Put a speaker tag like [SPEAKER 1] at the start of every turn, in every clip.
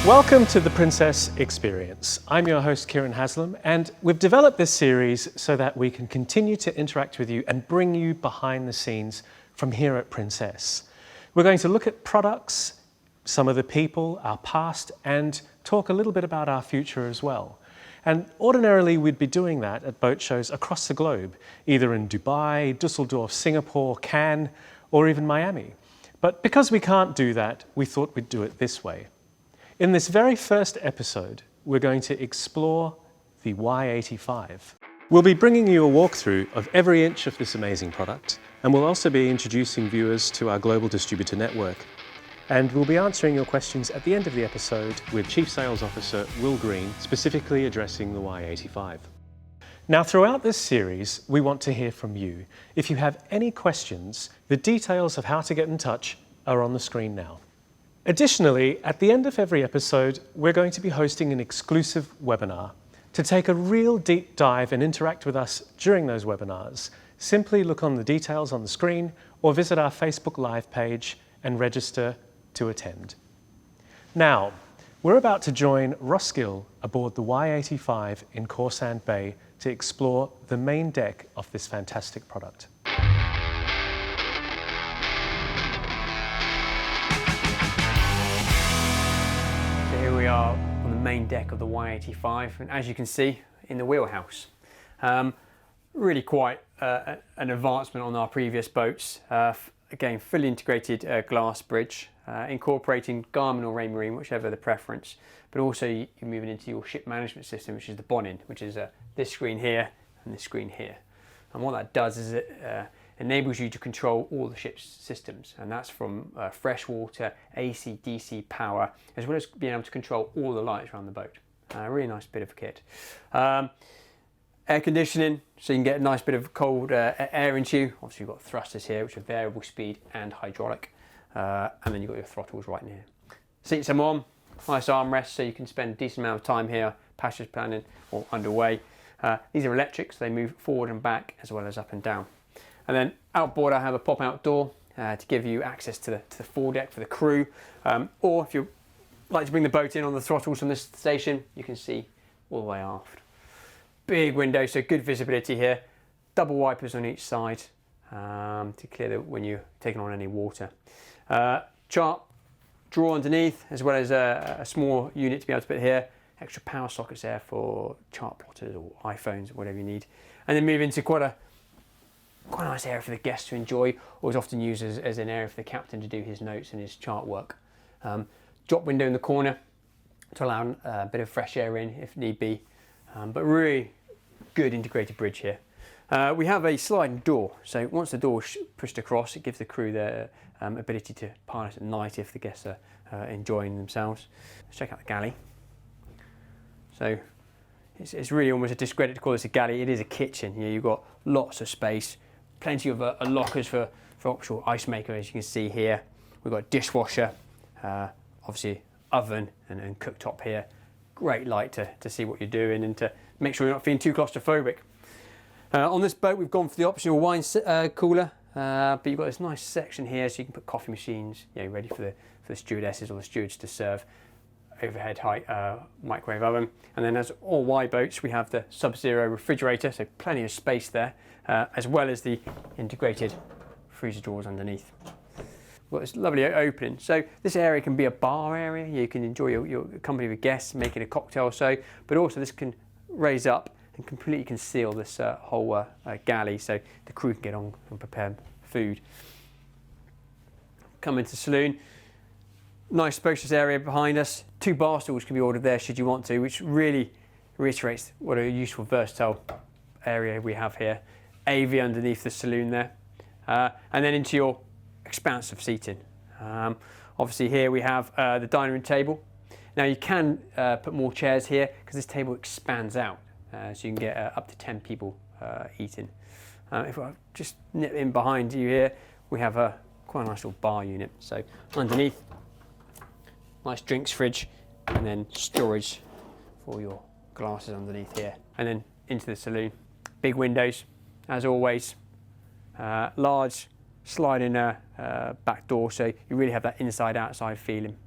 [SPEAKER 1] Welcome to the Princess Experience. I'm your host, Kieran Haslam, and we've developed this series so that we can continue to interact with you and bring you behind the scenes from here at Princess. We're going to look at products, some of the people, our past, and talk a little bit about our future as well. And ordinarily, we'd be doing that at boat shows across the globe, either in Dubai, Dusseldorf, Singapore, Cannes, or even Miami. But because we can't do that, we thought we'd do it this way. In this very first episode, we're going to explore the Y85. We'll be bringing you a walkthrough of every inch of this amazing product, and we'll also be introducing viewers to our global distributor network. And we'll be answering your questions at the end of the episode with Chief Sales Officer Will Green, specifically addressing the Y85. Now, throughout this series, we want to hear from you. If you have any questions, the details of how to get in touch are on the screen now. Additionally, at the end of every episode, we're going to be hosting an exclusive webinar. To take a real deep dive and interact with us during those webinars, simply look on the details on the screen or visit our Facebook Live page and register to attend. Now, we're about to join Ross Gill aboard the Y85 in Cawsand Bay to explore the main deck of this fantastic product.
[SPEAKER 2] Here we are on the main deck of the Y85, and as you can see, in the wheelhouse. Really quite an advancement on our previous boats. Again, fully integrated glass bridge, incorporating Garmin or Raymarine, whichever the preference, but also you're moving into your ship management system, which is the Bonin, which is this screen here and this screen here. And what that does is it enables you to control all the ship's systems, and that's from freshwater, AC, DC power, as well as being able to control all the lights around the boat. Really nice bit of kit. Air conditioning, so you can get a nice bit of cold air into you. Obviously you've got thrusters here, which are variable speed and hydraulic, and then you've got your throttles right in here. Seats are on, nice armrests, so you can spend a decent amount of time here, passage planning or underway. These are electric, so they move forward and back as well as up and down. And then outboard I have a pop-out door to give you access to the foredeck for the crew, or if you like to bring the boat in on the throttles from this station, you can see all the way aft. Big window, so good visibility here. Double wipers on each side to clear when you're taking on any water. Chart drawer underneath, as well as a small unit to be able to put here. Extra power sockets there for chart plotters or iPhones, whatever you need. And then move into quite a nice area for the guests to enjoy, or is often used as an area for the captain to do his notes and his chart work. Drop window in the corner to allow a bit of fresh air in if need be, but really good integrated bridge here. We have a sliding door, so once the door is pushed across, it gives the crew the ability to pilot at night if the guests are enjoying themselves. Let's check out the galley. So it's really almost a discredit to call this a galley. It is a kitchen. You know, you've got lots of space, plenty of lockers for offshore ice maker, as you can see here. We've got a dishwasher, obviously oven and cooktop here. Great light to see what you're doing and to make sure you're not feeling too claustrophobic. On this boat we've gone for the optional wine cooler, but you've got this nice section here so you can put coffee machines, ready for the stewardesses or the stewards to serve. Overhead height microwave oven, and then as all Y boats we have the Sub-Zero refrigerator, so plenty of space there, as well as the integrated freezer drawers underneath. We've got this lovely opening, so this area can be a bar area. You can enjoy your company with guests making a cocktail or so, but also this can raise up and completely conceal this whole galley, so the crew can get on and prepare food. Come into the saloon. Nice spacious area behind us. 2 bar stools can be ordered there should you want to, which really reiterates what a useful, versatile area we have here. AV underneath the saloon there. And then into your expansive seating. Obviously here we have the dining room table. Now you can put more chairs here because this table expands out, so you can get up to 10 people eating. If I just nip in behind you here, we have quite a nice little bar unit. So underneath, nice drinks fridge, and then storage for your glasses underneath here. And then into the saloon. Big windows, as always. Large sliding back door, so you really have that inside-outside feeling.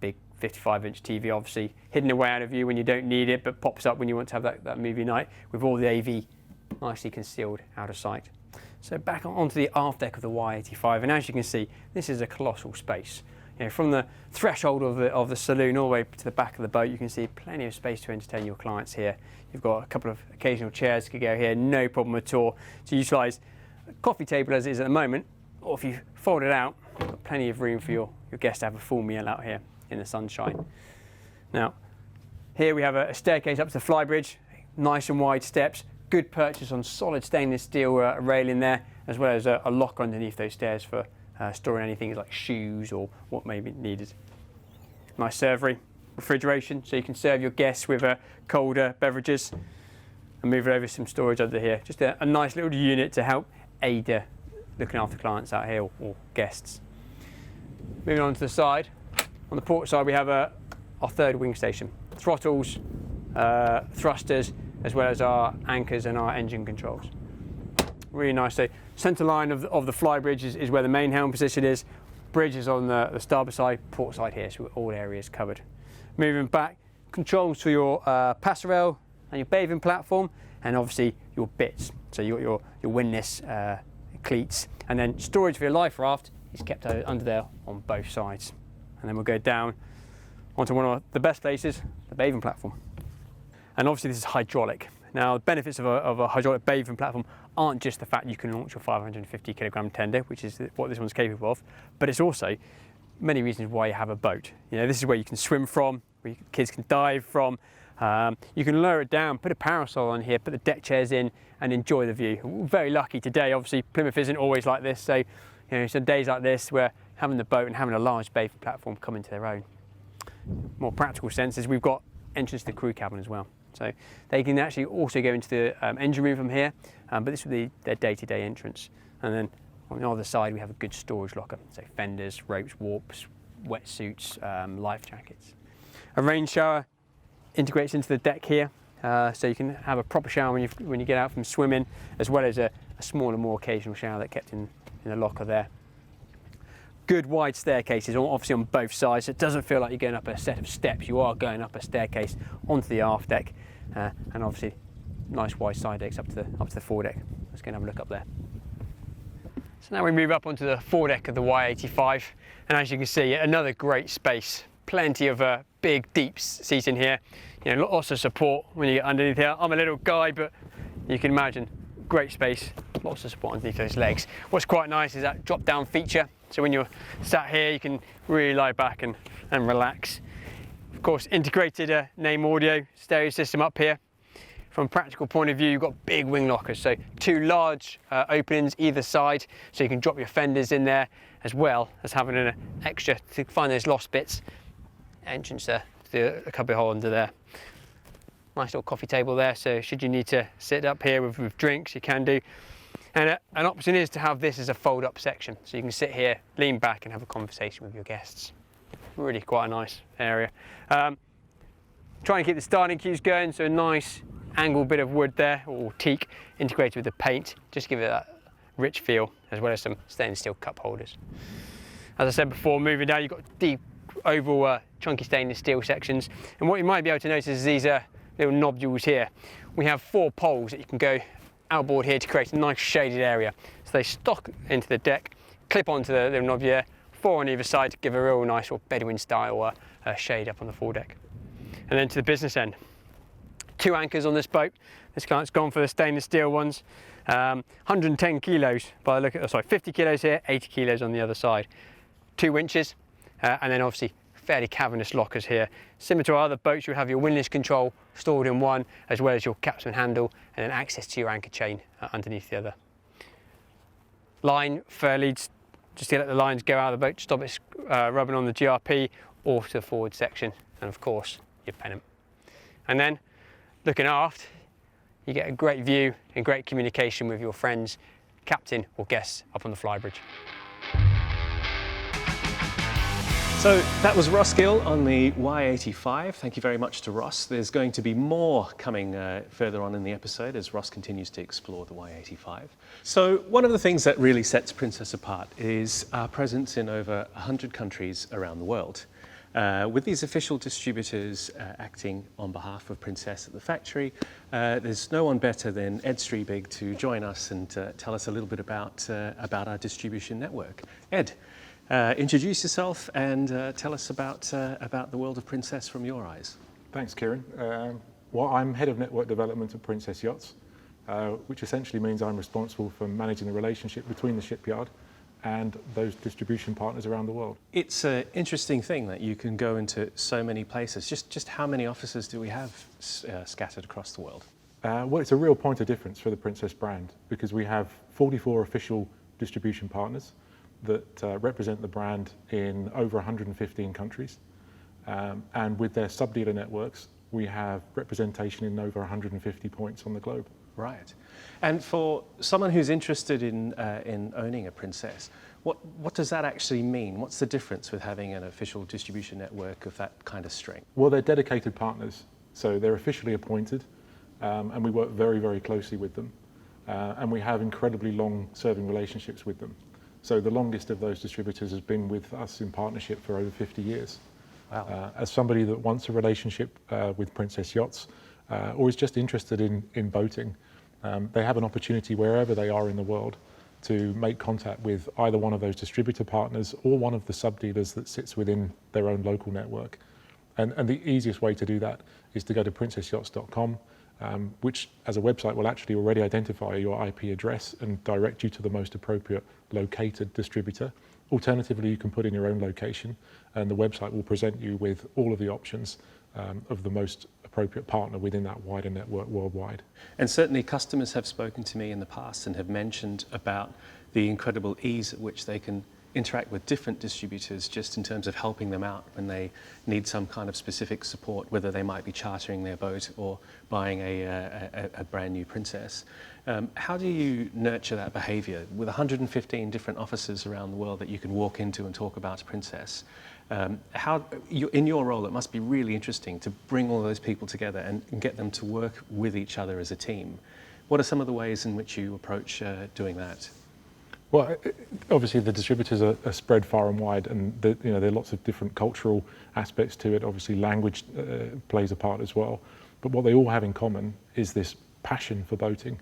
[SPEAKER 2] Big 55-inch TV, obviously hidden away out of view when you don't need it, but pops up when you want to have that movie night, with all the AV nicely concealed out of sight. So back onto the aft deck of the Y85, and as you can see, this is a colossal space. You know, from the threshold of the saloon all the way to the back of the boat, you can see plenty of space to entertain your clients here. You've got a couple of occasional chairs to go here, no problem at all. To utilise a coffee table as it is at the moment, or if you fold it out, you've got plenty of room for your guests to have a full meal out here in the sunshine. Now, here we have a staircase up to the flybridge, nice and wide steps, good purchase on solid stainless steel railing there, as well as a lock underneath those stairs for storing anything like shoes or what may be needed. Nice servery, refrigeration, so you can serve your guests with colder beverages, and move it over some storage under here. Just a nice little unit to help aid looking after clients out here or guests. Moving on to the side, on the port side we have our third wing station. Throttles, thrusters, as well as our anchors and our engine controls. Really nice. So centre line of the flybridge is where the main helm position is. Bridge is on the starboard side, port side here, so all areas covered. Moving back, controls for your passerelle and your bathing platform, and obviously your bits. So your windlass, cleats, and then storage for your life raft is kept under there on both sides. And then we'll go down onto one of the best places, the bathing platform. And obviously this is hydraulic. Now the benefits of a hydraulic bathing platform aren't just the fact you can launch your 550 kilogram tender, which is what this one's capable of, but it's also many reasons why you have a boat. You know, this is where you can swim from, where kids can dive from. You can lower it down, put a parasol on here, put the deck chairs in, and enjoy the view. We're very lucky today. Obviously, Plymouth isn't always like this, so you know, some days like this where having the boat and having a large bathing platform come into their own. More practical sense is we've got entrance to the crew cabin as well. So they can actually also go into the engine room from here, but this would be their day-to-day entrance. And then on the other side, we have a good storage locker. So fenders, ropes, warps, wetsuits, life jackets. A rain shower integrates into the deck here, so you can have a proper shower when you get out from swimming, as well as a smaller, more occasional shower that's kept in the locker there. Good wide staircases, obviously on both sides. It doesn't feel like you're going up a set of steps. You are going up a staircase onto the aft deck, and obviously nice wide side decks up to the foredeck. Let's go and have a look up there. So now we move up onto the foredeck of the Y85, and as you can see, another great space. Plenty of big, deep seats in here. You know, lots of support when you get underneath here. I'm a little guy, but you can imagine, great space, lots of support underneath those legs. What's quite nice is that drop-down feature. So when you're sat here, you can really lie back and relax. Of course, integrated name audio stereo system up here. From a practical point of view, you've got big wing lockers, so two large openings either side, so you can drop your fenders in there, as well as having an extra to find those lost bits. Entrance there, the cubby hole under there. Nice little coffee table there, so should you need to sit up here with drinks, you can do. And an option is to have this as a fold-up section, so you can sit here, lean back, and have a conversation with your guests. Really quite a nice area. Try and keep the starting cues going, so a nice angled bit of wood there, or teak, integrated with the paint, just to give it that rich feel, as well as some stainless steel cup holders. As I said before, moving down, you've got deep, oval, chunky stainless steel sections, and what you might be able to notice is these little nodules here. We have 4 poles that you can go outboard here to create a nice shaded area. So they stock into the deck, clip onto the little knob here, 4 on either side to give a real nice sort of Bedouin style shade up on the foredeck. And then to the business end. 2 anchors on this boat. This client's gone for the stainless steel ones. 110 kilos by the look at, 50 kilos here, 80 kilos on the other side. 2 winches, and then obviously fairly cavernous lockers here. Similar to our other boats, you have your windlass control stored in one, as well as your capstan handle, and then access to your anchor chain underneath the other. Line for leads, just to let the lines go out of the boat to stop it rubbing on the GRP or to the forward section, and of course your pennant. And then looking aft, you get a great view and great communication with your friends, captain or guests up on the flybridge.
[SPEAKER 1] So that was Ross Gill on the Y85. Thank you very much to Ross. There's going to be more coming further on in the episode as Ross continues to explore the Y85. So one of the things that really sets Princess apart is our presence in over 100 countries around the world. With these official distributors acting on behalf of Princess at the factory, there's no one better than Ed Streebig to join us and tell us a little bit about our distribution network. Ed, introduce yourself and tell us about the world of Princess from your eyes.
[SPEAKER 3] Thanks, Kieran. Well, I'm Head of Network Development at Princess Yachts, which essentially means I'm responsible for managing the relationship between the shipyard and those distribution partners around the world.
[SPEAKER 1] It's an interesting thing that you can go into so many places. Just how many offices do we have scattered across the world?
[SPEAKER 3] Well, it's a real point of difference for the Princess brand because we have 44 official distribution partners that represent the brand in over 115 countries. And with their sub-dealer networks, we have representation in over 150 points on the globe.
[SPEAKER 1] Right. And for someone who's interested in owning a Princess, what does that actually mean? What's the difference with having an official distribution network of that kind of strength?
[SPEAKER 3] Well, they're dedicated partners, so they're officially appointed, and we work very, very closely with them. And we have incredibly long-serving relationships with them. So the longest of those distributors has been with us in partnership for over 50 years.
[SPEAKER 1] Wow.
[SPEAKER 3] As somebody that wants a relationship with Princess Yachts or is just interested in boating, they have an opportunity wherever they are in the world to make contact with either one of those distributor partners or one of the sub-dealers that sits within their own local network. And the easiest way to do that is to go to princessyachts.com, which as a website will actually already identify your IP address and direct you to the most appropriate located distributor. Alternatively, you can put in your own location and the website will present you with all of the options of the most appropriate partner within that wider network worldwide.
[SPEAKER 1] And certainly customers have spoken to me in the past and have mentioned about the incredible ease at which they can interact with different distributors just in terms of helping them out when they need some kind of specific support, whether they might be chartering their boat or buying a brand new Princess. How do you nurture that behaviour? With 115 different offices around the world that you can walk into and talk about a Princess, in your role, it must be really interesting to bring all those people together and get them to work with each other as a team. What are some of the ways in which you approach doing that?
[SPEAKER 3] Well, obviously the distributors are spread far and wide, and there are lots of different cultural aspects to it. Obviously language plays a part as well. But what they all have in common is this passion for boating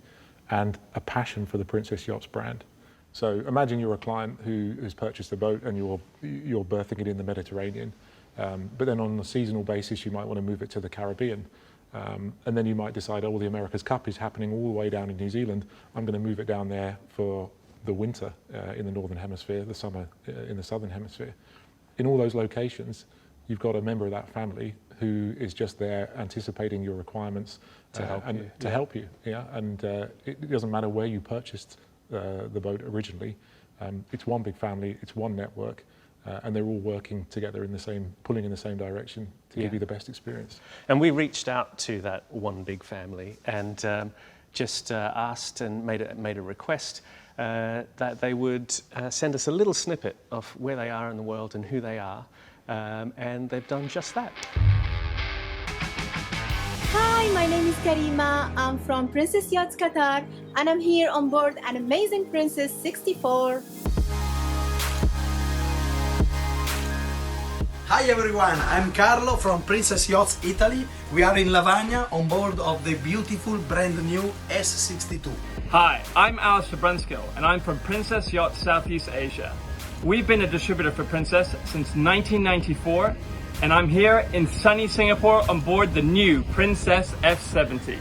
[SPEAKER 3] and a passion for the Princess Yachts brand. So imagine you're a client who has purchased a boat and you're berthing it in the Mediterranean, but then on a seasonal basis you might want to move it to the Caribbean. And then you might decide, oh, well, the America's Cup is happening all the way down in New Zealand. I'm going to move it down there for the winter in the Northern Hemisphere, the summer in the Southern Hemisphere. In all those locations, you've got a member of that family who is just there anticipating your requirements
[SPEAKER 1] to
[SPEAKER 3] help you. Yeah, and it doesn't matter where you purchased the boat originally. It's one big family, it's one network, and they're all working together in the same, pulling in the same direction to give you the best experience.
[SPEAKER 1] And we reached out to that one big family and just asked and made a request that they would send us a little snippet of where they are in the world and who they are, and they've done just that.
[SPEAKER 4] Hi, my name is Karima. I'm from Princess Yachts Qatar and I'm here on board an amazing Princess 64.
[SPEAKER 5] Hi everyone, I'm Carlo from Princess Yachts Italy. We are in Lavagna on board of the beautiful brand new S62.
[SPEAKER 6] Hi, I'm Alistair Brunskill and I'm from Princess Yachts Southeast Asia. We've been a distributor for Princess since 1994 and I'm here in sunny Singapore on board the new Princess F70.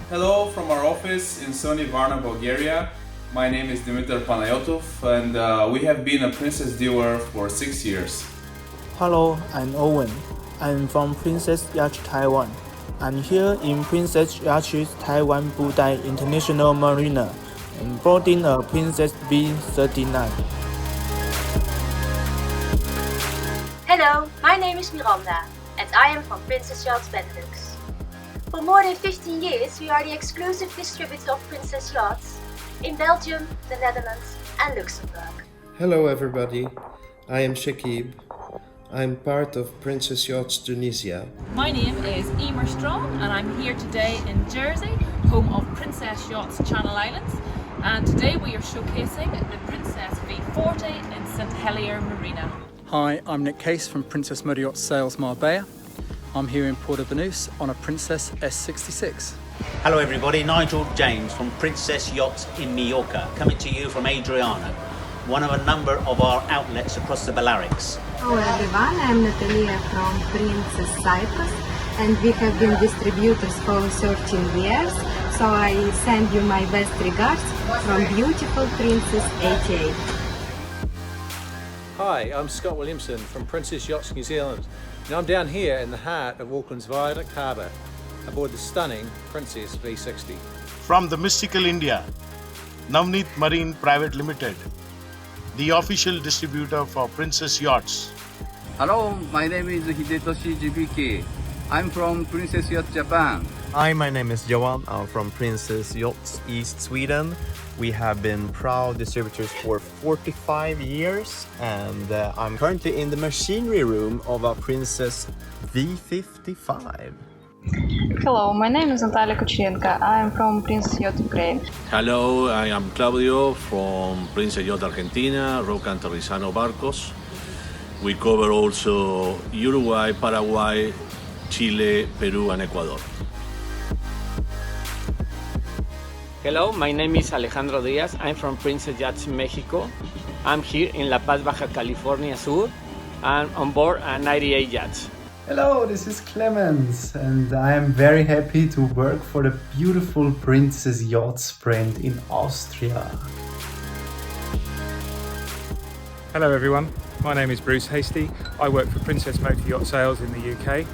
[SPEAKER 7] Hello from our office in sunny Varna, Bulgaria. My name is Dimitar Panayotov and we have been a Princess dealer for 6 years.
[SPEAKER 8] Hello, I'm Owen. I'm from Princess Yachts Taiwan. I'm here in Princess Yachts Taiwan Budai International Marina and boarding a Princess B39.
[SPEAKER 9] Hello, my name is Miranda and I am from Princess Yachts Benelux. For more than 15 years we are the exclusive distributor of Princess Yachts in Belgium, the Netherlands and Luxembourg.
[SPEAKER 10] Hello everybody, I am Shakib. I'm part of Princess Yachts Tunisia.
[SPEAKER 11] My name is Emer Strong and I'm here today in Jersey, home of Princess Yachts Channel Islands. And today we are showcasing the Princess V40 in St Helier Marina.
[SPEAKER 12] Hi, I'm Nick Case from Princess Motor Yacht Sales Marbella. I'm here in Puerto Banús on a Princess S66.
[SPEAKER 13] Hello everybody, Nigel James from Princess Yachts in Mallorca, coming to you from Adriano, one of a number of our outlets across the Balearics.
[SPEAKER 14] Hello everyone, I'm Natalia from Princess Cyprus, and we have been distributors for 13 years, so I send you my best regards from beautiful Princess 88.
[SPEAKER 15] Hi, I'm Scott Williamson from Princess Yachts New Zealand, and I'm down here in the heart of Auckland's Viaduct Harbour, aboard the stunning Princess V60.
[SPEAKER 16] From the mystical India, Navneet Marine Private Limited, the official distributor for Princess Yachts.
[SPEAKER 17] Hello, my name is Hidetoshi Jibiki. I'm from Princess Yachts Japan.
[SPEAKER 18] Hi, my name is Johan. I'm from Princess Yachts East Sweden. We have been proud distributors for 45 years, and I'm currently in the machinery room of our Princess V55.
[SPEAKER 19] Hello, my name is Natalia Kuchenko. I am from Princess Yacht Ukraine.
[SPEAKER 20] Hello, I am Claudio from Princess Yacht Argentina, Roca and Torresano Barcos. We cover also Uruguay, Paraguay, Chile, Peru and Ecuador.
[SPEAKER 21] Hello, my name is Alejandro Diaz. I'm from Princess Yachts Mexico. I'm here in La Paz, Baja California Sur, and on board 98 yachts.
[SPEAKER 22] Hello, this is Clemens, and I am very happy to work for the beautiful Princess Yachts brand in Austria.
[SPEAKER 23] Hello everyone, my name is Bruce Hasty. I work for Princess Motor Yacht Sales in the UK.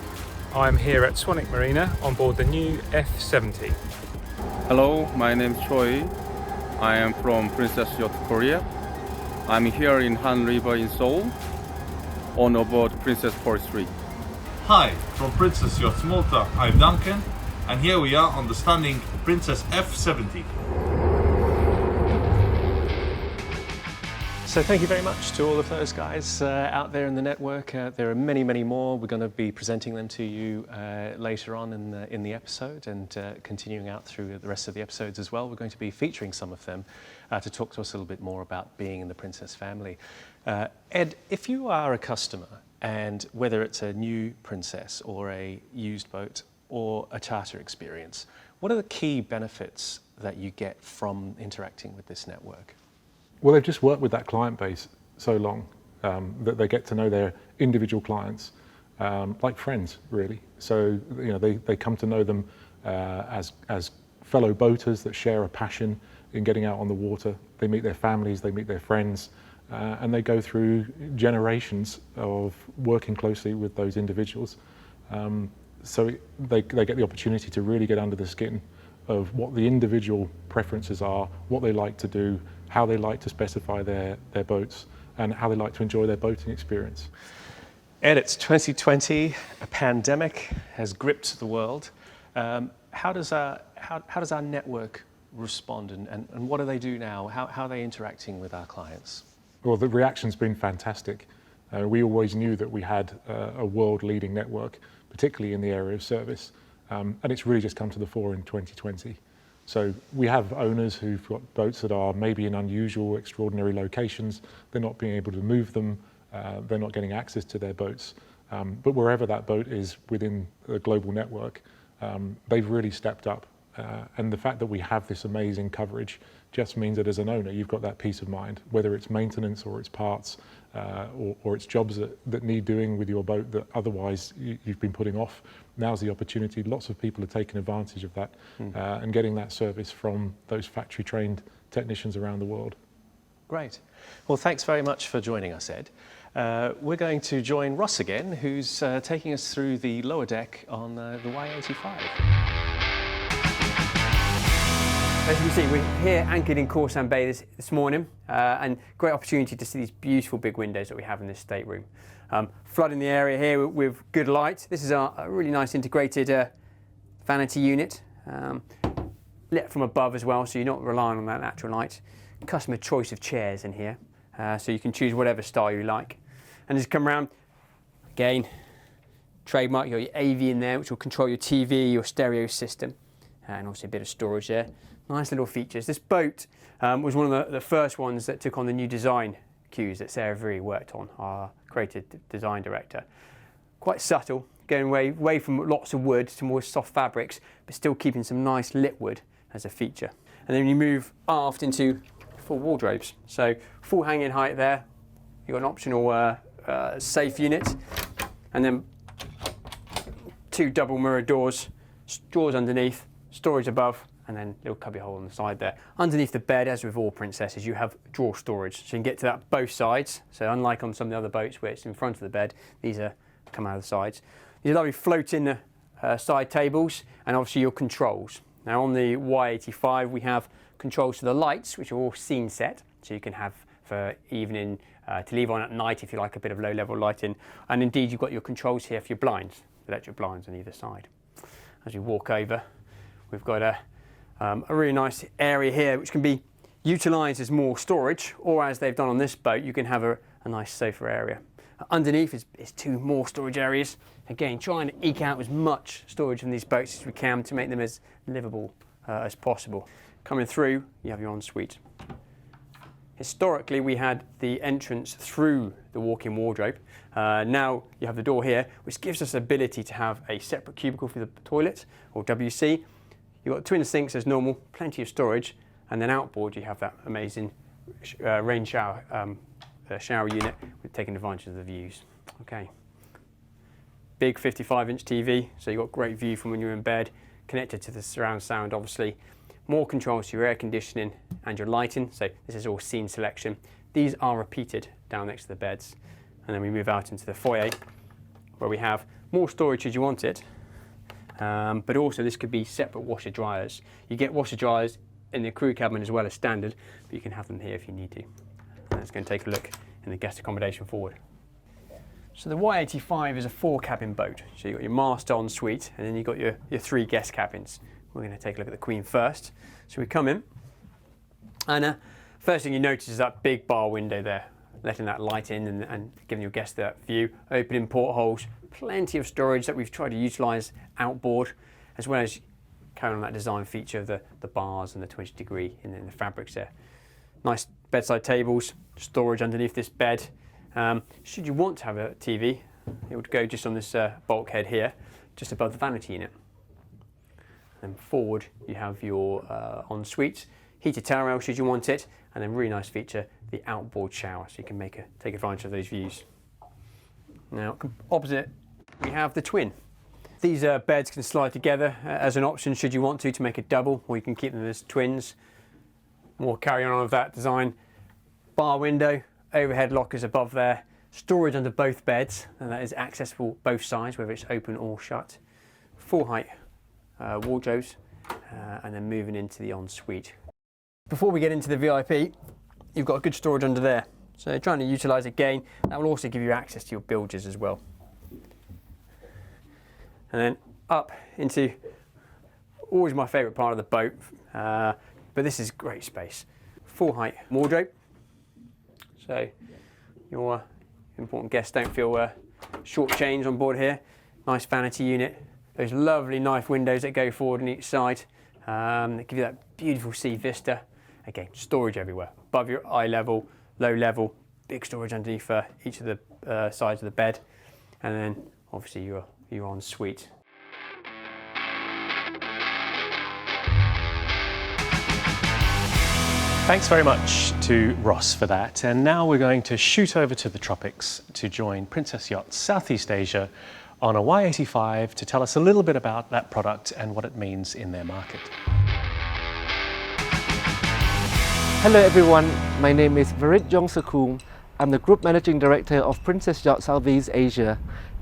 [SPEAKER 23] I am here at Swanwick Marina on board the new F70.
[SPEAKER 24] Hello, my name is Choi. I am from Princess Yacht Korea. I'm here in Han River in Seoul on board Princess Forestry.
[SPEAKER 25] Hi, from Princess Yachts Malta, I'm Duncan, and here we are on the stunning Princess F70.
[SPEAKER 1] So thank you very much to all of those guys out there in the network. There are many, many more. We're going to be presenting them to you later on in the episode, and continuing out through the rest of the episodes as well. We're going to be featuring some of them to talk to us a little bit more about being in the Princess family. Ed, if you are a customer, and whether it's a new Princess or a used boat or a charter experience, what are the key benefits that you get from interacting with this network?
[SPEAKER 3] Well, they've just worked with that client base so long that they get to know their individual clients like friends, really. So they come to know them as fellow boaters that share a passion in getting out on the water. They meet their families, they meet their friends, and they go through generations of working closely with those individuals. So they get the opportunity to really get under the skin of what the individual preferences are, what they like to do, how they like to specify their boats, and how they like to enjoy their boating experience.
[SPEAKER 1] Ed, it's 2020, a pandemic has gripped the world. How does our network respond, and what do they do now? How are they interacting with our clients?
[SPEAKER 3] Well, the reaction's been fantastic. We always knew that we had a world-leading network, particularly in the area of service, and it's really just come to the fore in 2020. So we have owners who've got boats that are maybe in unusual, extraordinary locations. They're not being able to move them. They're not getting access to their boats. But wherever that boat is within the global network, they've really stepped up. And the fact that we have this amazing coverage just means that as an owner, you've got that peace of mind, whether it's maintenance or it's parts or it's jobs that need doing with your boat that otherwise you've been putting off. Now's the opportunity. Lots of people are taking advantage of that and getting that service from those factory-trained technicians around the world.
[SPEAKER 1] Great. Well, thanks very much for joining us, Ed. We're going to join Ross again, who's taking us through the lower deck on the Y85.
[SPEAKER 2] As you can see, we're here anchored in Corsan Bay this morning, and great opportunity to see these beautiful big windows that we have in this stateroom. Flooding the area here with good light. This is a really nice integrated vanity unit, lit from above as well, so you're not relying on that natural light. Customer choice of chairs in here, so you can choose whatever style you like. And as you come around, again, trademark, you got your AV in there, which will control your TV, your stereo system, and also a bit of storage there. Nice little features. This boat was one of the first ones that took on the new design cues that Sarah Very worked on, our creative design director. Quite subtle, going away from lots of wood to more soft fabrics, but still keeping some nice lit wood as a feature. And then you move aft into full wardrobes. So full hanging height there. You've got an optional safe unit, and then 2 double mirror doors, drawers underneath, storage above, and then little cubby hole on the side there. Underneath the bed, as with all Princesses, you have drawer storage, so you can get to that both sides. So unlike on some of the other boats where it's in front of the bed, these come out of the sides. These lovely floating side tables, and obviously your controls. Now on the Y85 we have controls for the lights, which are all scene set, so you can have for evening, to leave on at night if you like a bit of low level lighting. And indeed you've got your controls here for your blinds, electric blinds on either side. As you walk over, we've got a really nice area here which can be utilised as more storage, or as they've done on this boat, you can have a nice safer area. Underneath is 2 more storage areas. Again, trying to eke out as much storage in these boats as we can to make them as livable as possible. Coming through, you have your ensuite. Historically, we had the entrance through the walk-in wardrobe. Now you have the door here, which gives us the ability to have a separate cubicle for the toilet, or WC. You've got twin sinks as normal, plenty of storage, and then outboard you have that amazing rain shower shower unit with taking advantage of the views. Okay. Big 55-inch TV, so you've got great view from when you're in bed, connected to the surround sound obviously. More controls to your air conditioning and your lighting, so this is all scene selection. These are repeated down next to the beds. And then we move out into the foyer, where we have more storage should you want it, but also this could be separate washer dryers. You get washer dryers in the crew cabin as well as standard, but you can have them here if you need to. Let's go and take a look in the guest accommodation forward. So the Y85 is a 4-cabin boat. So you've got your master ensuite, and then you've got your 3 guest cabins. We're going to take a look at the Queen first. So we come in, and first thing you notice is that big bar window there, letting that light in and giving your guests that view. Opening portholes, plenty of storage that we've tried to utilise outboard, as well as carrying on that design feature of the bars and the 20-degree and then the fabrics there. Nice bedside tables, storage underneath this bed. Should you want to have a TV, it would go just on this bulkhead here, just above the vanity unit. And then forward you have your ensuite, heated towel rail should you want it, and then really nice feature, the outboard shower, so you can take advantage of those views. Now opposite we have the twin. These beds can slide together as an option should you want to make a double, or you can keep them as twins. More carry on of that design. Bar window, overhead lockers above there, storage under both beds, and that is accessible both sides, whether it's open or shut. Full height wardrobes, and then moving into the ensuite. Before we get into the VIP, you've got good storage under there. So trying to utilise again, that will also give you access to your bilges as well. And then up into, always my favourite part of the boat, but this is great space. Full height wardrobe, so your important guests don't feel short-changed on board here. Nice vanity unit, those lovely knife windows that go forward on each side, that give you that beautiful sea vista. Again, storage everywhere, above your eye level, low level, big storage underneath each of the sides of the bed, and then obviously your ensuite.
[SPEAKER 1] Thanks very much to Ross for that. And now we're going to shoot over to the tropics to join Princess Yachts Southeast Asia on a Y85 to tell us a little bit about that product and what it means in their market.
[SPEAKER 4] Hello everyone, my name is Varit Jongsakum. I'm the Group Managing Director of Princess Yachts Southeast Asia.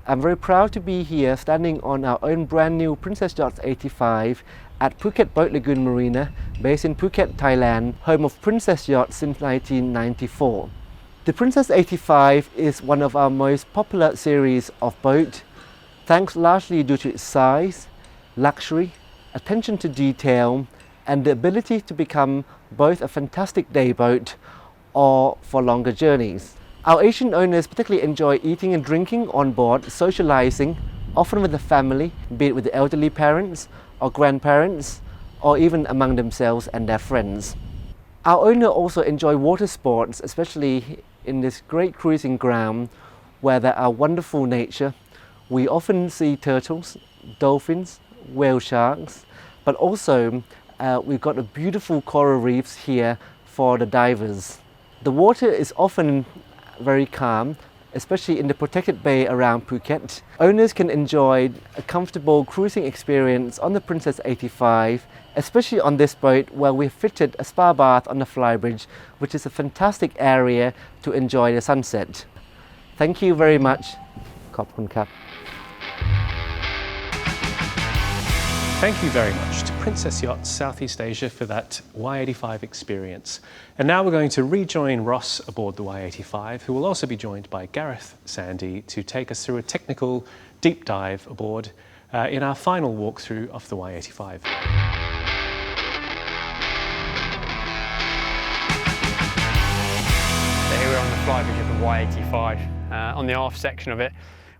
[SPEAKER 4] I'm very proud to be here standing on our own brand new Princess Yachts 85 at Phuket Boat Lagoon Marina, based in Phuket, Thailand, home of Princess Yachts since 1994. The Princess 85 is one of our most popular series of boats, thanks largely due to its size, luxury, attention to detail, and the ability to become both a fantastic day boat or for longer journeys. Our Asian owners particularly enjoy eating and drinking on board, socializing, often with the family, be it with the elderly parents or grandparents, or even among themselves and their friends. Our owner also enjoy water sports, especially in this great cruising ground, where there are wonderful nature. We often see turtles, dolphins, whale sharks, but also we've got a beautiful coral reefs here for the divers. The water is often very calm, especially in the protected bay around Phuket. Owners can enjoy a comfortable cruising experience on the Princess 85, especially on this boat where we've fitted a spa bath on the flybridge, which is a fantastic area to enjoy the sunset. Thank you very much. ขอบคุณครับ
[SPEAKER 1] Thank you very much to Princess Yachts Southeast Asia for that Y85 experience. And now we're going to rejoin Ross aboard the Y85, who will also be joined by Gareth Sandy to take us through a technical deep dive aboard in our final walkthrough of the Y85.
[SPEAKER 2] So here we're on the flybridge of the Y85, on the aft section of it,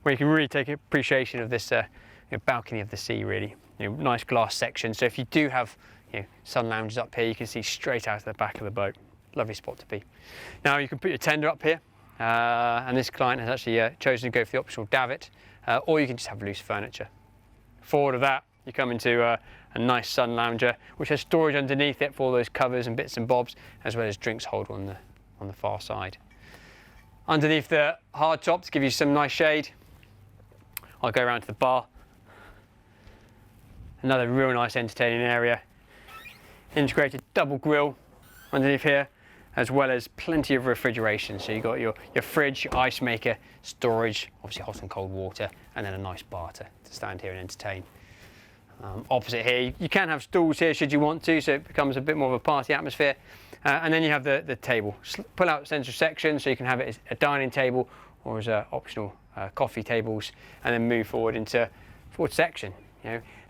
[SPEAKER 2] where you can really take appreciation of this balcony of the sea, really. Nice glass section, so if you do have sun lounges up here, you can see straight out of the back of the boat. Lovely spot to be. Now you can put your tender up here, and this client has actually chosen to go for the optional davit, or you can just have loose furniture. Forward of that, you come into a nice sun lounger, which has storage underneath it for all those covers and bits and bobs, as well as drinks holder on the far side. Underneath the hard top to give you some nice shade, I'll go around to the bar. Another real nice entertaining area. Integrated double grille underneath here, as well as plenty of refrigeration. So you've got your fridge, ice maker, storage, obviously hot and cold water, and then a nice bar to stand here and entertain. Opposite here, you can have stools here should you want to, so it becomes a bit more of a party atmosphere. And then you have the table. Pull out central section so you can have it as a dining table or as optional coffee tables, and then move forward into forward section.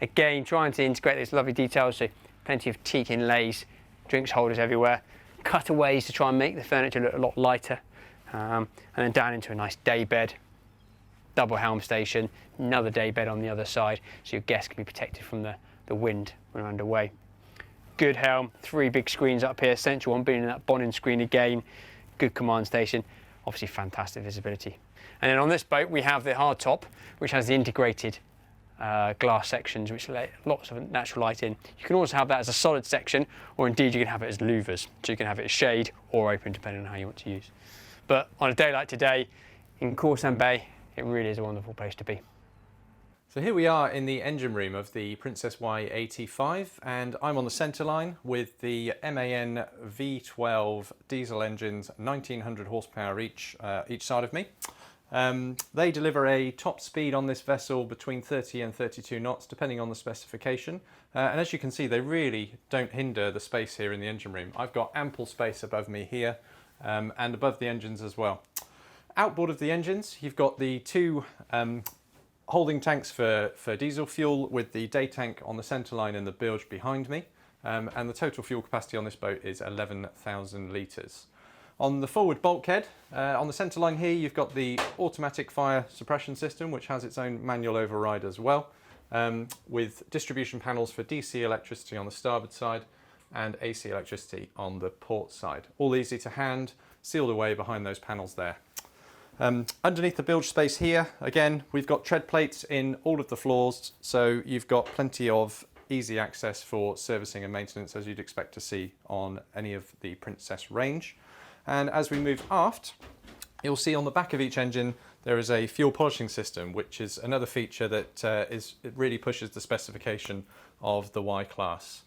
[SPEAKER 2] Again, trying to integrate those lovely details, so plenty of teak inlays, drinks holders everywhere, cutaways to try and make the furniture look a lot lighter, and then down into a nice day bed, double helm station, another day bed on the other side, so your guests can be protected from the wind when they're underway. Good helm, 3 big screens up here, central one being that Bonin screen again, good command station, obviously fantastic visibility. And then on this boat we have the hard top, which has the integrated glass sections which let lots of natural light in. You can also have that as a solid section, or indeed you can have it as louvers, so you can have it as shade or open depending on how you want to use. But on a day like today in Khor San Bay, it really is a wonderful place to be.
[SPEAKER 5] So here we are in the engine room of the Princess Y85, and I'm on the centre line with the MAN V12 diesel engines, 1900 horsepower each side of me. They deliver a top speed on this vessel between 30 and 32 knots depending on the specification, and as you can see they really don't hinder the space here in the engine room. I've got ample space above me here and above the engines as well. Outboard of the engines you've got the 2 holding tanks for diesel fuel, with the day tank on the centre line and the bilge behind me, and the total fuel capacity on this boat is 11,000 litres. On the forward bulkhead, on the centre line here, you've got the automatic fire suppression system, which has its own manual override as well, with distribution panels for DC electricity on the starboard side and AC electricity on the port side. All easy to hand, sealed away behind those panels there. Underneath the bilge space here, again, we've got tread plates in all of the floors, so you've got plenty of easy access for servicing and maintenance as you'd expect to see on any of the Princess range. And as we move aft, you'll see on the back of each engine there is a fuel polishing system, which is another feature that it really pushes the specification of the Y class.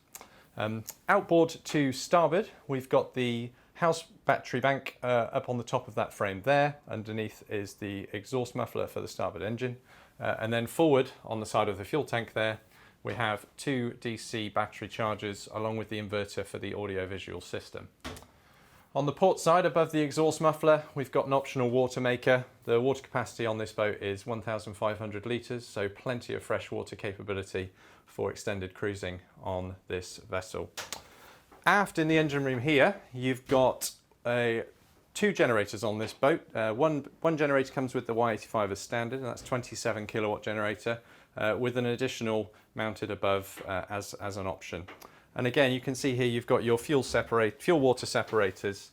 [SPEAKER 5] Outboard to starboard, we've got the house battery bank up on the top of that frame there. Underneath is the exhaust muffler for the starboard engine. And then forward on the side of the fuel tank there, we have 2 DC battery chargers along with the inverter for the audio-visual system. On the port side, above the exhaust muffler, we've got an optional water maker. The water capacity on this boat is 1,500 litres, so plenty of freshwater capability for extended cruising on this vessel. Aft in the engine room here, you've got 2 generators on this boat. One generator comes with the Y85 as standard, and that's 27 kilowatt generator, with an additional mounted above as an option. And again, you can see here you've got your fuel water separators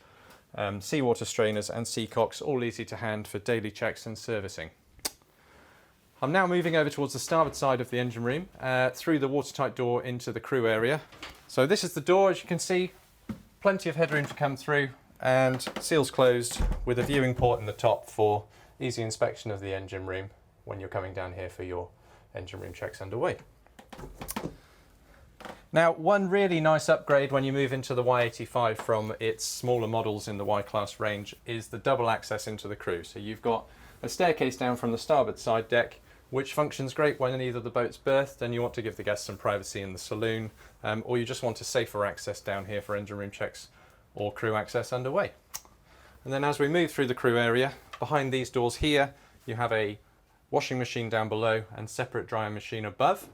[SPEAKER 5] seawater strainers and seacocks, all easy to hand for daily checks and servicing. I'm now moving over towards the starboard side of the engine room, through the watertight door into the crew area. So this is the door, as you can see, plenty of headroom to come through, and seals closed with a viewing port in the top for easy inspection of the engine room when you're coming down here for your engine room checks underway. Now, one really nice upgrade when you move into the Y85 from its smaller models in the Y-Class range is the double access into the crew. So you've got a staircase down from the starboard side deck, which functions great when either the boat's berthed and you want to give the guests some privacy in the saloon, or you just want a safer access down here for engine room checks or crew access underway. And then as we move through the crew area, behind these doors here, you have a washing machine down below and separate drying machine above.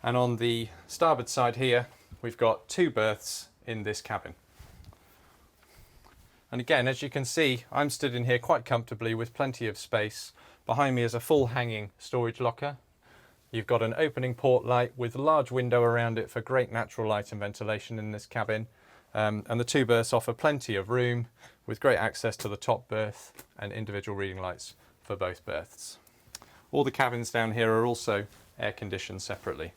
[SPEAKER 5] And on the starboard side here, we've got 2 berths in this cabin. And again, as you can see, I'm stood in here quite comfortably with plenty of space. Behind me is a full hanging storage locker. You've got an opening port light with a large window around it for great natural light and ventilation in this cabin. And the 2 berths offer plenty of room with great access to the top berth and individual reading lights for both berths. All the cabins down here are also air conditioned separately.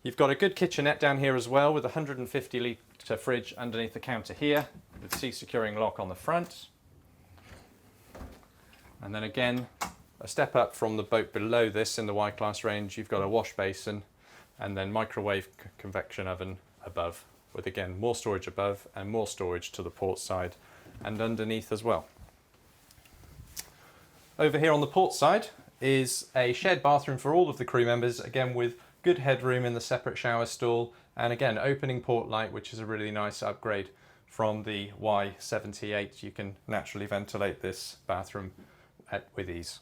[SPEAKER 5] You've got a good kitchenette down here as well, with a 150 litre fridge underneath the counter here with sea securing lock on the front. And then again, a step up from the boat below this in the Y-Class range, you've got a wash basin and then microwave convection oven above, with again more storage above and more storage to the port side and underneath as well. Over here on the port side is a shared bathroom for all of the crew members, again with good headroom in the separate shower stall, and again opening port light, which is a really nice upgrade from the Y78. You can naturally ventilate this bathroom with ease.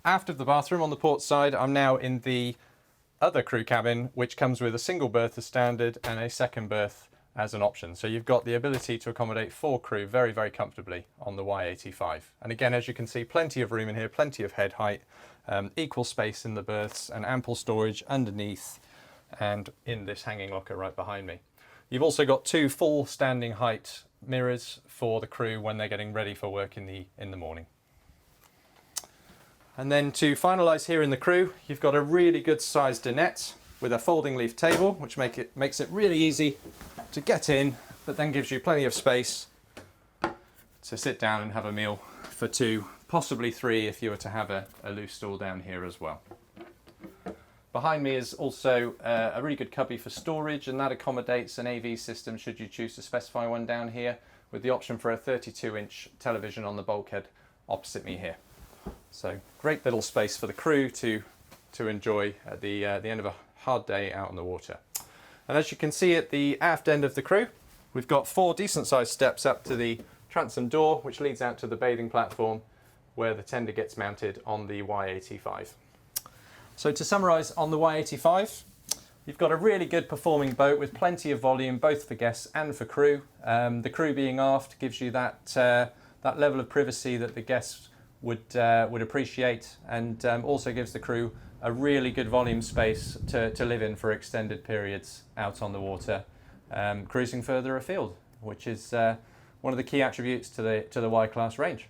[SPEAKER 5] After the bathroom on the port side, I'm now in the other crew cabin, which comes with a single berth as standard and a second berth as an option. So you've got the ability to accommodate 4 crew very, very comfortably on the Y85. And again, as you can see, plenty of room in here, plenty of head height, equal space in the berths and ample storage underneath and in this hanging locker right behind me. You've also got 2 full standing height mirrors for the crew when they're getting ready for work in the morning. And then to finalise here in the crew, you've got a really good sized dinette with a folding leaf table, which makes it really easy to get in, but then gives you plenty of space to sit down and have a meal for 2, possibly 3 if you were to have a loose stool down here as well. Behind me is also a really good cubby for storage, and that accommodates an AV system should you choose to specify one down here, with the option for a 32-inch television on the bulkhead opposite me here. So great little space for the crew to enjoy at the end of a hard day out on the water. And as you can see at the aft end of the crew, we've got 4 decent sized steps up to the transom door, which leads out to the bathing platform where the tender gets mounted on the Y85. So to summarise on the Y85, you've got a really good performing boat with plenty of volume, both for guests and for crew. The crew being aft gives you that level of privacy that the guests would appreciate, and also gives the crew a really good volume space to live in for extended periods out on the water, cruising further afield, which is one of the key attributes to the Y-Class range.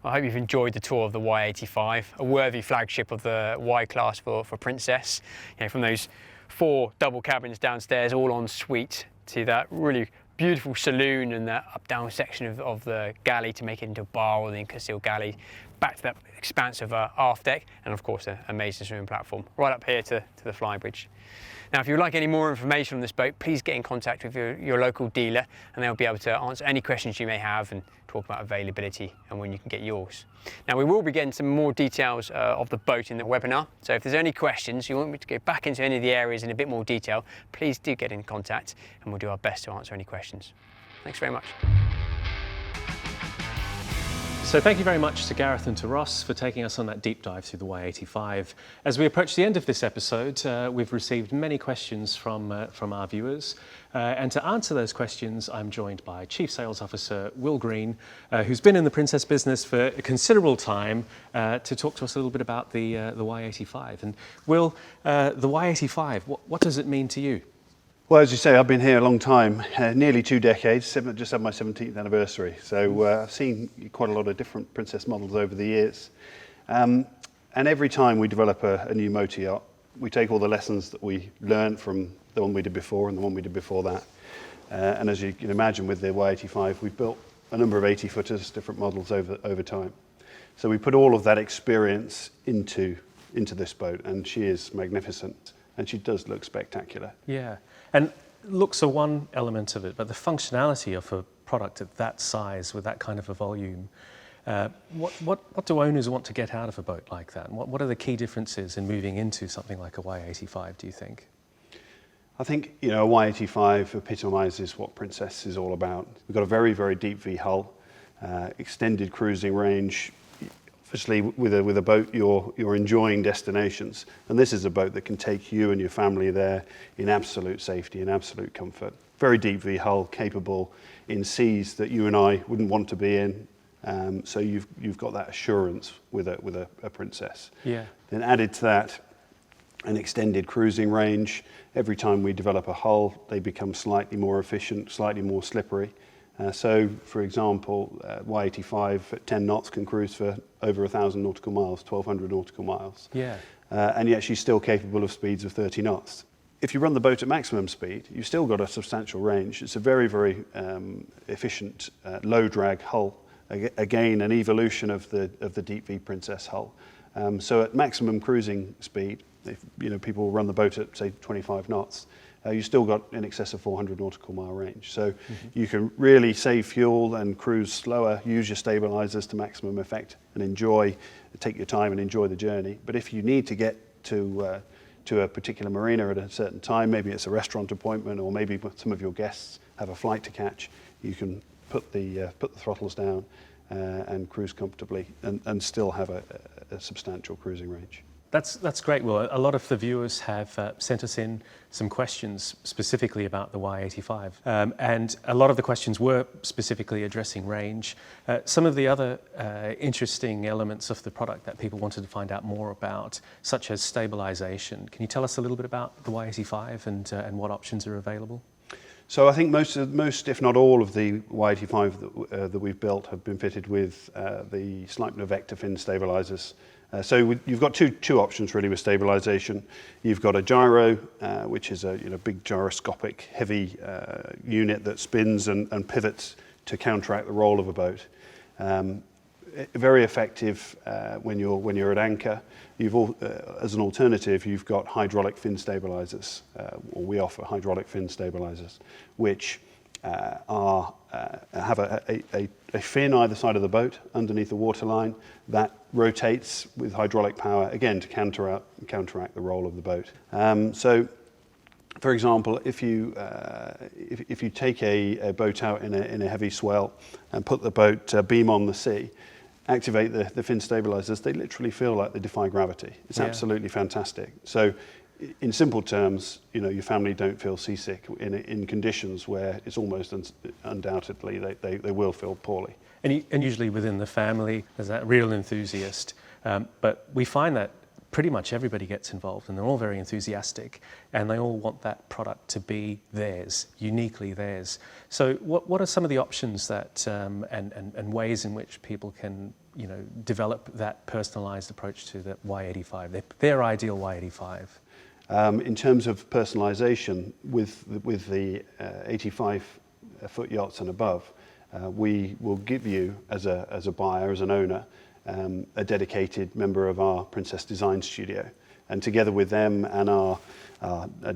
[SPEAKER 2] I hope you've enjoyed the tour of the Y85, a worthy flagship of the Y-Class for Princess. You know, from those 4 double cabins downstairs, all en suite, to that really beautiful saloon and that up-down section of the galley to make it into a bar or the concealed galley, back to that expansive aft deck, and of course an amazing swimming platform right up here to the flybridge. Now, if you'd like any more information on this boat, please get in contact with your local dealer, and they'll be able to answer any questions you may have and talk about availability and when you can get yours. Now, we will be getting some more details of the boat in the webinar, so if there's any questions, you want me to go back into any of the areas in a bit more detail, please do get in contact and we'll do our best to answer any questions. Thanks very much.
[SPEAKER 1] So thank you very much to Gareth and to Ross for taking us on that deep dive through the Y85. As we approach the end of this episode, we've received many questions from our viewers. And to answer those questions, I'm joined by Chief Sales Officer Will Green, who's been in the Princess business for a considerable time, to talk to us a little bit about the Y85. And Will, the Y85, what does it mean to you?
[SPEAKER 6] Well, as you say, I've been here a long time, nearly 2 decades, just had my 17th anniversary. So I've seen quite a lot of different Princess models over the years. And every time we develop a new motor yacht, we take all the lessons that we learned from the one we did before and the one we did before that. And as you can imagine with the Y85, we've built a number of 80-footers, different models over time. So we put all of that experience into this boat, and she is magnificent, and she does look spectacular.
[SPEAKER 1] Yeah, and looks are one element of it, but the functionality of a product at that size with that kind of a volume, what do owners want to get out of a boat like that? And what are the key differences in moving into something like a Y85, do you think?
[SPEAKER 6] I think, a Y85 epitomises what Princess is all about. We've got a very, very deep V hull, extended cruising range. Obviously, with a boat, you're enjoying destinations, and this is a boat that can take you and your family there in absolute safety and absolute comfort. Very deep V hull, capable in seas that you and I wouldn't want to be in. So you've got that assurance with a Princess.
[SPEAKER 1] Yeah.
[SPEAKER 6] Then added to that, an extended cruising range. Every time we develop a hull, they become slightly more efficient, slightly more slippery. So, for example, Y85 at 10 knots can cruise for over 1,000 nautical miles, 1,200 nautical miles.
[SPEAKER 1] Yeah.
[SPEAKER 6] And yet she's still capable of speeds of 30 knots. If you run the boat at maximum speed, you've still got a substantial range. It's a very, very efficient low drag hull. Again, an evolution of the Deep V Princess hull. So at maximum cruising speed, if people run the boat at say 25 knots, you've still got in excess of 400 nautical mile range. So you can really save fuel and cruise slower, use your stabilizers to maximum effect and take your time and enjoy the journey. But if you need to get to a particular marina at a certain time, maybe it's a restaurant appointment or maybe some of your guests have a flight to catch, you can put the throttles down and cruise comfortably and still have a substantial cruising range.
[SPEAKER 1] That's great. Well, a lot of the viewers have sent us in some questions specifically about the Y85, and a lot of the questions were specifically addressing range. Some of the other interesting elements of the product that people wanted to find out more about, such as stabilization. Can you tell us a little bit about the Y85 and what options are available?
[SPEAKER 6] So I think most, if not all, of the Y85 that we've built have been fitted with the Sleipner Vector fin stabilizers. So you've got two options really with stabilization. You've got a gyro, which is a big gyroscopic heavy unit that spins and pivots to counteract the roll of a boat. Very effective when you're at anchor. As an alternative, you've got hydraulic fin stabilizers, or we offer hydraulic fin stabilizers, which have a fin either side of the boat underneath the waterline that rotates with hydraulic power, again to counteract the roll of the boat. So, for example, if you take a boat out in a heavy swell and put the boat beam on the sea, activate the fin stabilizers, they literally feel like they defy gravity. It's absolutely fantastic. So, in simple terms, your family don't feel seasick in conditions where it's almost undoubtedly they will feel poorly.
[SPEAKER 1] And usually within the family, there's that real enthusiast. But we find that pretty much everybody gets involved and they're all very enthusiastic and they all want that product to be theirs, uniquely theirs. So what are some of the options that and ways in which people can develop that personalized approach to the Y85, their ideal Y85?
[SPEAKER 6] In terms of personalization, with the 85-foot yachts and above, we will give you, as a buyer, as an owner, a dedicated member of our Princess Design Studio. And together with them and our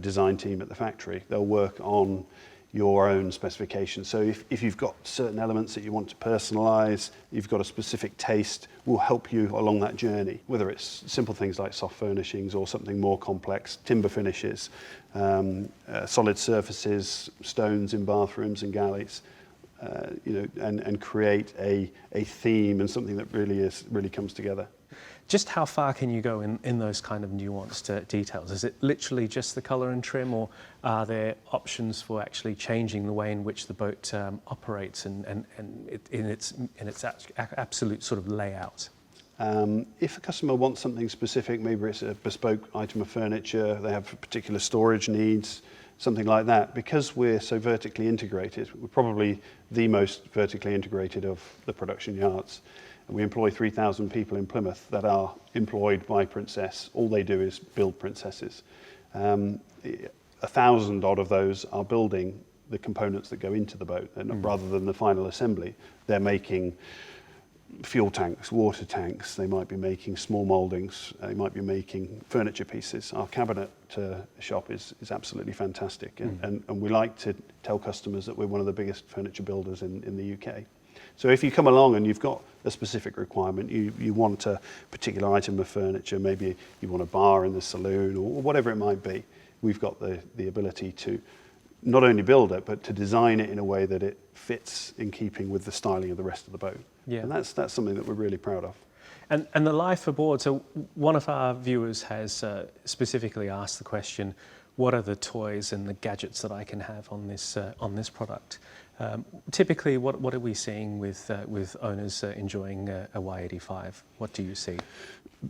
[SPEAKER 6] design team at the factory, they'll work on your own specifications. So if you've got certain elements that you want to personalize, you've got a specific taste, we'll help you along that journey, whether it's simple things like soft furnishings or something more complex, timber finishes, solid surfaces, stones in bathrooms and galleys, and create a theme and something that really comes together.
[SPEAKER 1] Just how far can you go in those kind of nuanced details? Is it literally just the colour and trim, or are there options for actually changing the way in which the boat operates and in its absolute sort of layout?
[SPEAKER 6] If a customer wants something specific, maybe it's a bespoke item of furniture, they have particular storage needs, something like that. Because we're so vertically integrated, we're probably the most vertically integrated of the production yards. And we employ 3,000 people in Plymouth that are employed by Princess. All they do is build Princesses. 1,000 odd of those are building the components that go into the boat, and rather than the final assembly. They're making fuel tanks, water tanks, they might be making small mouldings, they might be making furniture pieces. Our cabinet shop is absolutely fantastic, and we like to tell customers that we're one of the biggest furniture builders in the UK. So if you come along and you've got a specific requirement, you want a particular item of furniture, maybe you want a bar in the saloon or whatever it might be, we've got the ability to not only build it, but to design it in a way that it fits in keeping with the styling of the rest of the boat.
[SPEAKER 1] Yeah.
[SPEAKER 6] And that's something that we're really proud of.
[SPEAKER 1] And the life aboard, so one of our viewers has specifically asked the question, what are the toys and the gadgets that I can have on this product? Typically, what are we seeing with owners enjoying a Y85? What do you see?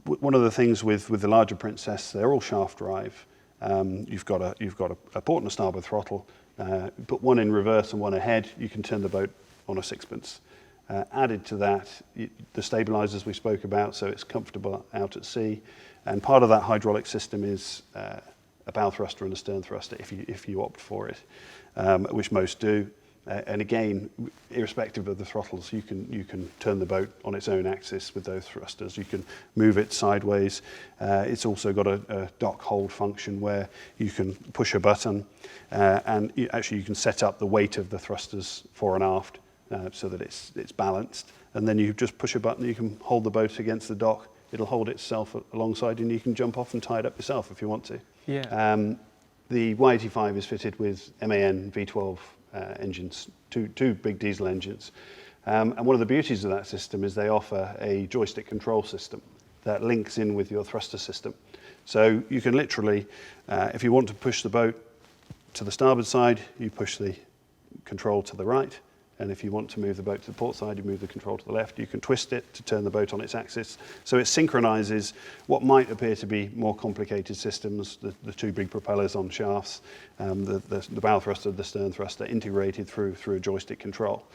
[SPEAKER 6] One of the things with the larger Princess, they're all shaft drive. You've got a port and a starboard throttle. Put one in reverse and one ahead, you can turn the boat on a sixpence. Added to that, the stabilizers we spoke about, so it's comfortable out at sea. And part of that hydraulic system is a bow thruster and a stern thruster, if you opt for it, which most do. And again, irrespective of the throttles, you can turn the boat on its own axis with those thrusters. You can move it sideways. It's also got a dock hold function where you can push a button and you can set up the weight of the thrusters fore and aft so that it's balanced. And then you just push a button, you can hold the boat against the dock. It'll hold itself alongside and you can jump off and tie it up yourself if you want to.
[SPEAKER 1] Yeah.
[SPEAKER 6] The Y85 is fitted with MAN V12 engines, two big diesel engines. And one of the beauties of that system is they offer a joystick control system that links in with your thruster system. So you can literally, if you want to push the boat to the starboard side, you push the control to the right. And if you want to move the boat to the port side, you move the control to the left. You can twist it to turn the boat on its axis. So it synchronizes what might appear to be more complicated systems, the two big propellers on shafts, the bow thruster, the stern thruster, integrated through a joystick control.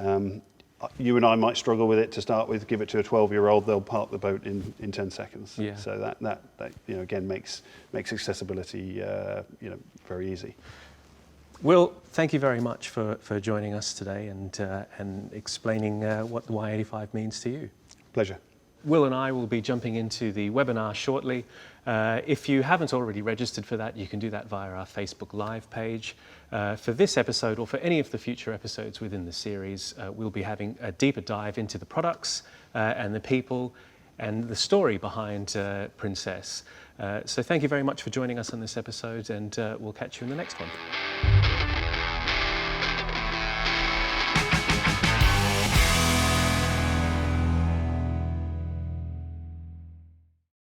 [SPEAKER 6] You and I might struggle with it to start with. Give it to a 12-year-old, they'll park the boat in 10 seconds.
[SPEAKER 1] Yeah.
[SPEAKER 6] So that again makes accessibility very easy.
[SPEAKER 1] Will, thank you very much for joining us today and explaining what the Y85 means to you.
[SPEAKER 6] Pleasure.
[SPEAKER 1] Will and I will be jumping into the webinar shortly. If you haven't already registered for that, you can do that via our Facebook Live page. For this episode or for any of the future episodes within the series, we'll be having a deeper dive into the products and the people and the story behind Princess. So thank you very much for joining us on this episode, and we'll catch you in the next one.